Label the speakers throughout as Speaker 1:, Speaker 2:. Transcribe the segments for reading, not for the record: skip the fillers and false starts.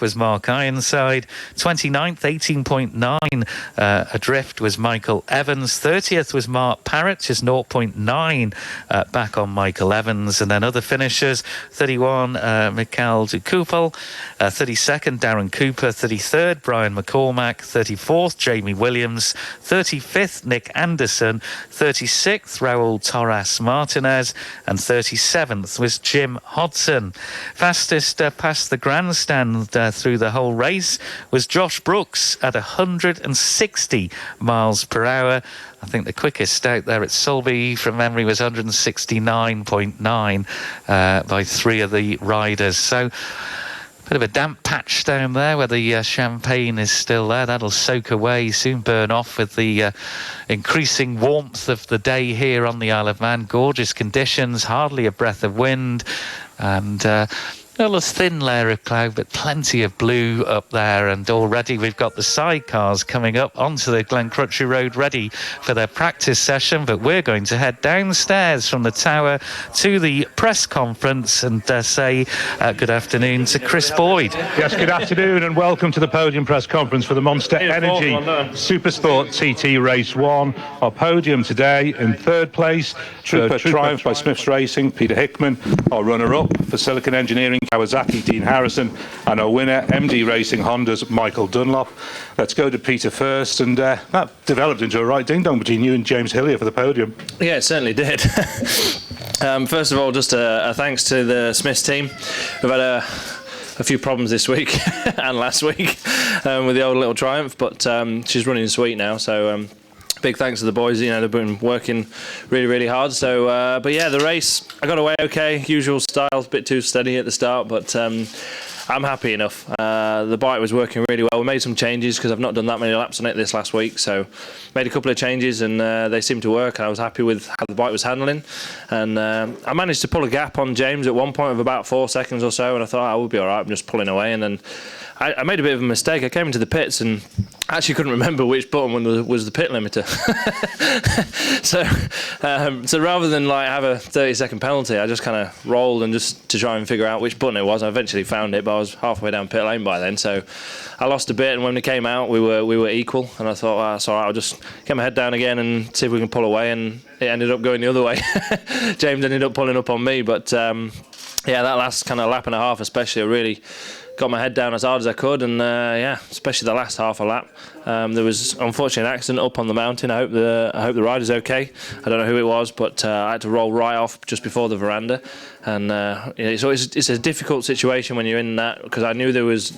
Speaker 1: was Mark Ironside. 29th, 18.9 adrift was Michael Evans. 30th was Mark Parrott, just 0.9 back on Michael Evans. And then other finishers, 31, Mikhail Dukupel. 32nd, Darren Cooper. 33rd, Brian McCormack. 34th, Jamie Williams. 35th, Nick Anderson. 36th, Raul Torres Martinez. And 37th was Jim Hodson. Fastest past the grandstand through the whole race was Josh Brooks at 160 miles per hour. I think the quickest out there at Sulby from memory was 169.9 by three of the riders. So bit of a damp patch down there where the champagne is still there. That'll soak away, soon burn off with the increasing warmth of the day here on the Isle of Man. Gorgeous conditions, hardly a breath of wind, and a little thin layer of cloud, but plenty of blue up there. And already we've got the sidecars coming up onto the Glencrutchery Road ready for their practice session. But we're going to head downstairs from the tower to the press conference and say good afternoon to Chris Boyd.
Speaker 2: Yes, good afternoon and welcome to the Podium press conference for the Monster Energy Supersport TT Race 1. Our podium today in third place, Trooper Triumph by Smith's Racing, Peter Hickman. Our runner-up for Silicon Engineering, Kawasaki, Dean Harrison, and our winner, MD Racing Honda's Michael Dunlop. Let's go to Peter first, and that developed into a right ding-dong between you and James Hillier for the podium.
Speaker 3: Yeah, it certainly did. First of all, just a thanks to the Smiths team. We've had a few problems this week and last week with the old little Triumph, but she's running sweet now, so big thanks to the boys. You know, they've been working really, really hard. So, but yeah, the race, I got away okay. Usual style, a bit too steady at the start, but I'm happy enough. The bike was working really well. We made some changes because I've not done that many laps on it this last week. So, made a couple of changes and they seemed to work. And I was happy with how the bike was handling. And I managed to pull a gap on James at one point of about 4 seconds or so. And I thought, I will be all right. I'm just pulling away. And then I made a bit of a mistake. I came into the pits and actually couldn't remember which button was the pit limiter. So rather than like have a 30-second penalty, I just kind of rolled and just to try and figure out which button it was. I eventually found it, but I was halfway down pit lane by then, so I lost a bit. And when we came out, we were equal. And I thought, that's all right. I'll just get my head down again and see if we can pull away. And it ended up going the other way. James ended up pulling up on me, but yeah, that last kind of lap and a half, especially, I really got my head down as hard as I could, and yeah, especially the last half a lap. There was unfortunately an accident up on the mountain. I hope the rider's okay. I don't know who it was, but I had to roll right off just before the veranda, and so it's a difficult situation when you're in that, because I knew there was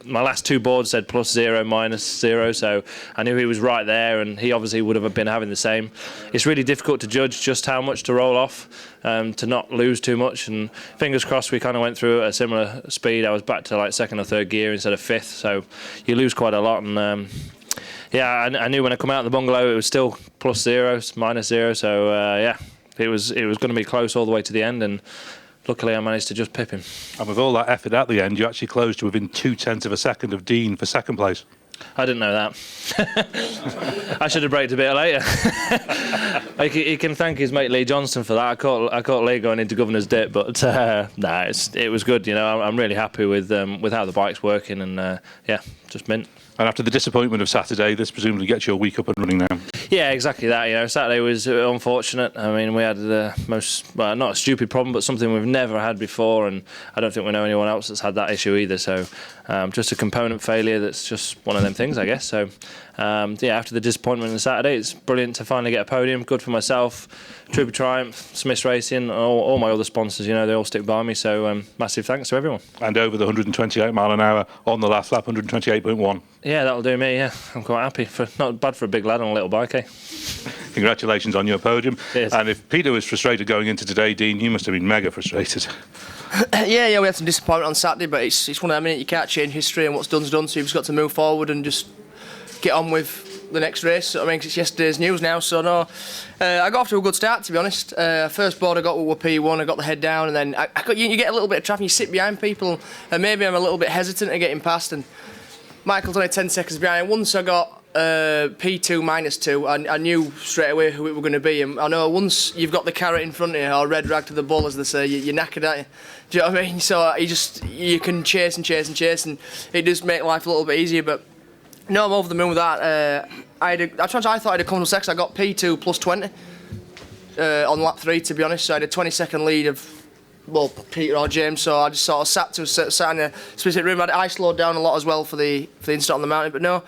Speaker 3: my last two boards said +0, -0, so I knew he was right there, and he obviously would have been having the same. It's really difficult to judge just how much to roll off, to not lose too much, and fingers crossed we kind of went through at a similar speed. I was back to like second or third gear instead of fifth, so you lose quite a lot. And yeah, I knew when I come out of the bungalow it was still +0, -0, so yeah, it was going to be close all the way to the end, and luckily I managed to just pip him. And
Speaker 2: with all that effort at the end, you actually closed to within 0.2 of a second of Dean for second place.
Speaker 3: I didn't know that. I should have braked a bit later. He can thank his mate Lee Johnston for that. I caught Lee going into Governor's Dip, but nah, it was good. You know, I'm really happy with how the bike's working, and yeah, just mint.
Speaker 2: And after the disappointment of Saturday, this presumably gets your week up and running now.
Speaker 3: Yeah, exactly that. You know, Saturday was unfortunate. I mean, we had the most, well, not a stupid problem, but something we've never had before, and I don't think we know anyone else that's had that issue either. So, just a component failure. That's just one of them things, I guess. So, yeah, after the disappointment on Saturday, it's brilliant to finally get a podium. Good for myself, Trooper Triumph, Smiths Racing, all my other sponsors. You know, they all stick by me. So, massive thanks to everyone.
Speaker 2: And over the 128 mile an hour on the last lap, 128.1.
Speaker 3: Yeah, that'll do me. Yeah, I'm quite happy. Not bad for a big lad on a little bike, eh?
Speaker 2: Congratulations on your podium.
Speaker 3: Cheers.
Speaker 2: And if Peter was frustrated going into today, Dean, you must have been mega frustrated.
Speaker 4: Yeah, we had some disappointment on Saturday, but it's one of them minutes you can't change history, and what's done's done, so you've just got to move forward and just get on with the next race. I mean, 'cause it's yesterday's news now, so no. I got off to a good start, to be honest. First board I got with P1, I got the head down, and then you get a little bit of traffic, you sit behind people, and maybe I'm a little bit hesitant at getting past, and Michael's only 10 seconds behind. Once I got P2 -2. I knew straight away who it were going to be. And I know once you've got the carrot in front of you, or red rag to the bull, as they say, you're knackered, aren't you? Do you know what I mean? So you can chase and chase and chase, and it does make life a little bit easier. But no, I'm over the moon with that. I thought I had a comfortable second. I got P2 +20 on lap 3, to be honest. So I had a 20-second lead of, well, Peter or James. So I just sort of sat in a specific room. I slowed down a lot as well for the incident on the mountain. But no,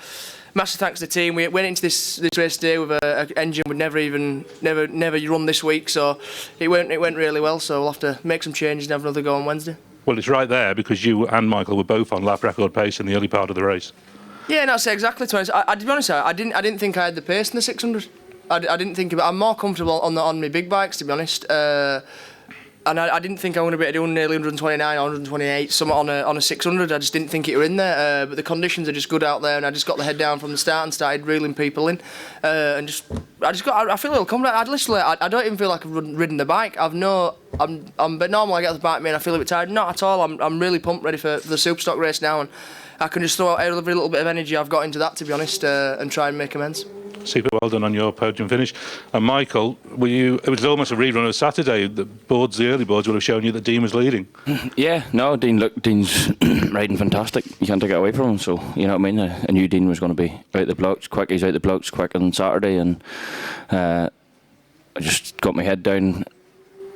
Speaker 4: massive thanks to the team. We went into this race today with an engine we'd never run this week. So it went really well. So we'll have to make some changes and have another go on Wednesday.
Speaker 2: Well, it's right there because you and Michael were both on lap record pace in the early part of the race.
Speaker 4: Yeah, no, say exactly. To be honest, I didn't think I had the pace in the 600. I didn't think I'm more comfortable on my big bikes, to be honest. And I didn't think I was going to be able to do nearly 129 or 128 something on a 600. I just didn't think it were in there. But the conditions are just good out there, and I just got the head down from the start and started reeling people in. I feel a little confident. I don't even feel like I've ridden the bike. I'm a bit normal. I get off the bike, man. I feel a bit tired. Not at all. I'm really pumped, ready for the Superstock race now, and I can just throw out every little bit of energy I've got into that, to be honest, and try and make amends.
Speaker 2: Super well done on your podium finish. And Michael, it was almost a rerun of Saturday. The early boards would have shown you that Dean was leading.
Speaker 5: Yeah, no, Dean's riding fantastic. You can't take it away from him. So, you know what I mean? I knew Dean was going to be out the blocks quick. He's out the blocks quick on Saturday, and I just got my head down.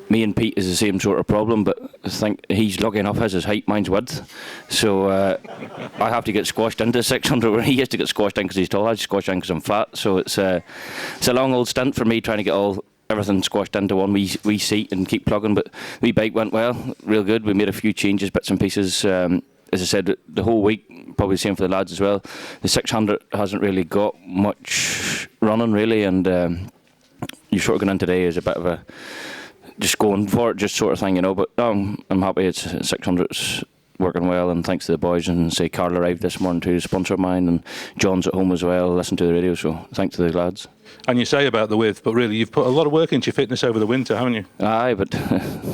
Speaker 5: Me and Pete is the same sort of problem, but I think he's lucky enough has his height, mine's width. So I have to get squashed into 600 where he has to get squashed in because he's tall. I just squash in because I'm fat. So it's a long old stint for me trying to get everything squashed into one wee seat and keep plugging. But the bike went well, real good. We made a few changes, bits and pieces. As I said, the whole week, probably the same for the lads as well. The 600 hasn't really got much running really, and you're sort of going in today as a bit of a just going for it, just sort of thing, you know. But no, I'm happy. It's 600's working well, and thanks to the boys. And say Carl arrived this morning too, a sponsor of mine, and John's at home as well. Listen to the radio, so thanks to the lads.
Speaker 2: And you say about the width, but really you've put a lot of work into your fitness over the winter, haven't you?
Speaker 5: Aye, but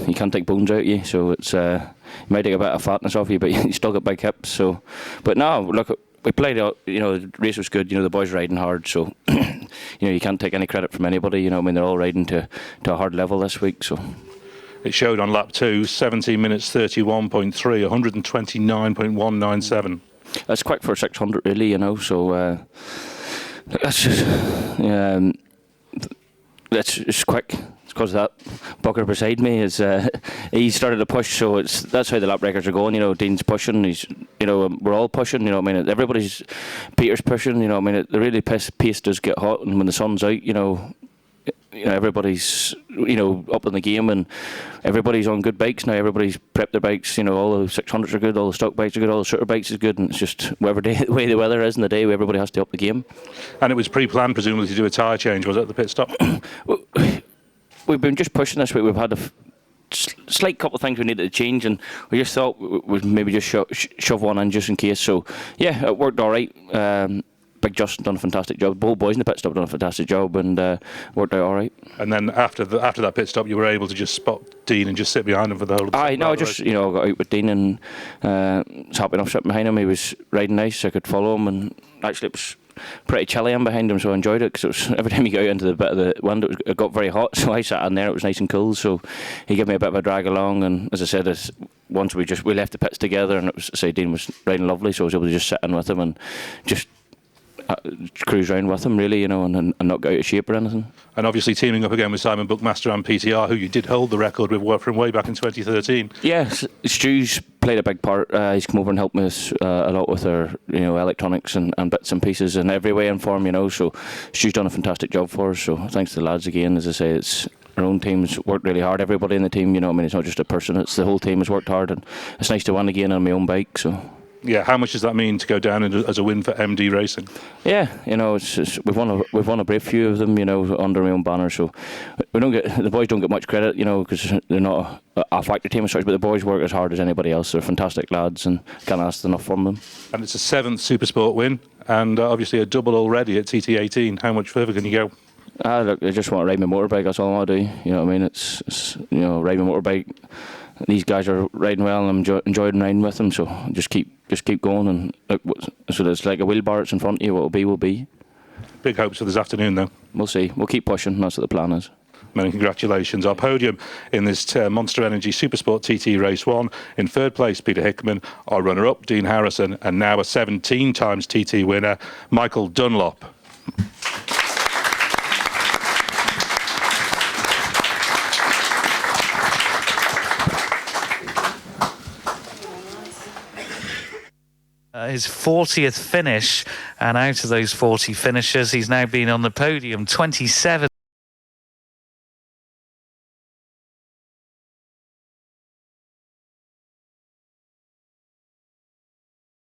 Speaker 5: you can't take bones out of you, so it's you might take a bit of fatness off you, but you still got big hips. So, but no, look. We played out, you know, the race was good, you know, the boys riding hard, so, you know, you can't take any credit from anybody, you know, I mean, they're all riding to a hard level this week, so.
Speaker 2: It showed on lap 2, 17 minutes 31.3, 129.197.
Speaker 5: That's quick for 600 really, you know, so, that's just quick. Because that bugger beside me is he started to push, so that's how the lap records are going. You know, Dean's pushing. We're all pushing. You know, I mean, Peter's pushing. You know, I mean, the really pace does get hot, and when the sun's out, you know, everybody's up in the game, and everybody's on good bikes now. Everybody's prepped their bikes. You know, all the 600s are good, all the stock bikes are good, all the shooter bikes is good, and it's just whatever way the weather is in the day, everybody has to up the game.
Speaker 2: And it was pre-planned, presumably, to do a tyre change. Was it at the pit stop?
Speaker 5: We've been just pushing this week. We've had a slight couple of things we needed to change, and we just thought we'd maybe just shove one in just in case. So yeah, it worked all right. Big Justin done a fantastic job. The whole boys in the pit stop done a fantastic job, and worked out all right. And
Speaker 2: then after that pit stop, you were able to just spot Dean and just sit behind him for the whole.
Speaker 5: I just got out with Dean and was happy enough sitting behind him. He was riding nice. I could follow him, and actually it was pretty chilly in behind him, so I enjoyed it because every time you got out into the bit of the wind, it got very hot. So I sat in there, it was nice and cool. So he gave me a bit of a drag along, and as I said, once we left the pits together, and it was Dean was riding lovely, so I was able to just sit in with him and just cruise around with him, really, you know, and not go out of shape or anything.
Speaker 2: And obviously teaming up again with Simon Buckmaster and PTR, who you did hold the record with from way back in 2013.
Speaker 5: Yeah, Stu's played a big part. He's come over and helped us a lot with our, you know, electronics and bits and pieces and every way in form, you know. So Stu's done a fantastic job for us. So thanks to the lads again. As I say, it's our own team's worked really hard. Everybody in the team, you know, I mean, it's not just a person. It's the whole team has worked hard, and it's nice to win again on my own bike. So.
Speaker 2: Yeah, how much does that mean to go down as a win for MD Racing?
Speaker 5: Yeah, you know, we've won a brave few of them, you know, under my own banner. So the boys don't get much credit, you know, because they're not a factory team as such. But the boys work as hard as anybody else. They're fantastic lads, and can't ask enough from them. And
Speaker 2: it's a 7th Supersport win, and obviously a double already at TT18. How much further can you go?
Speaker 5: Look, I just want to ride my motorbike. That's all I want to do. You know what I mean? It's you know, ride my motorbike. These guys are riding well, and I'm enjoying riding with them. So just keep going, and look, so it's like a wheelbar. It's in front of you. What will be will be.
Speaker 2: Big hopes for this afternoon, though.
Speaker 5: We'll see. We'll keep pushing. That's what the plan is.
Speaker 2: Many congratulations. Our podium in this Monster Energy Supersport TT Race 1. In third place, Peter Hickman. Our runner-up, Dean Harrison. And now a 17 times TT winner, Michael Dunlop.
Speaker 1: His 40th finish, and out of those 40 finishes, he's now been on the podium 27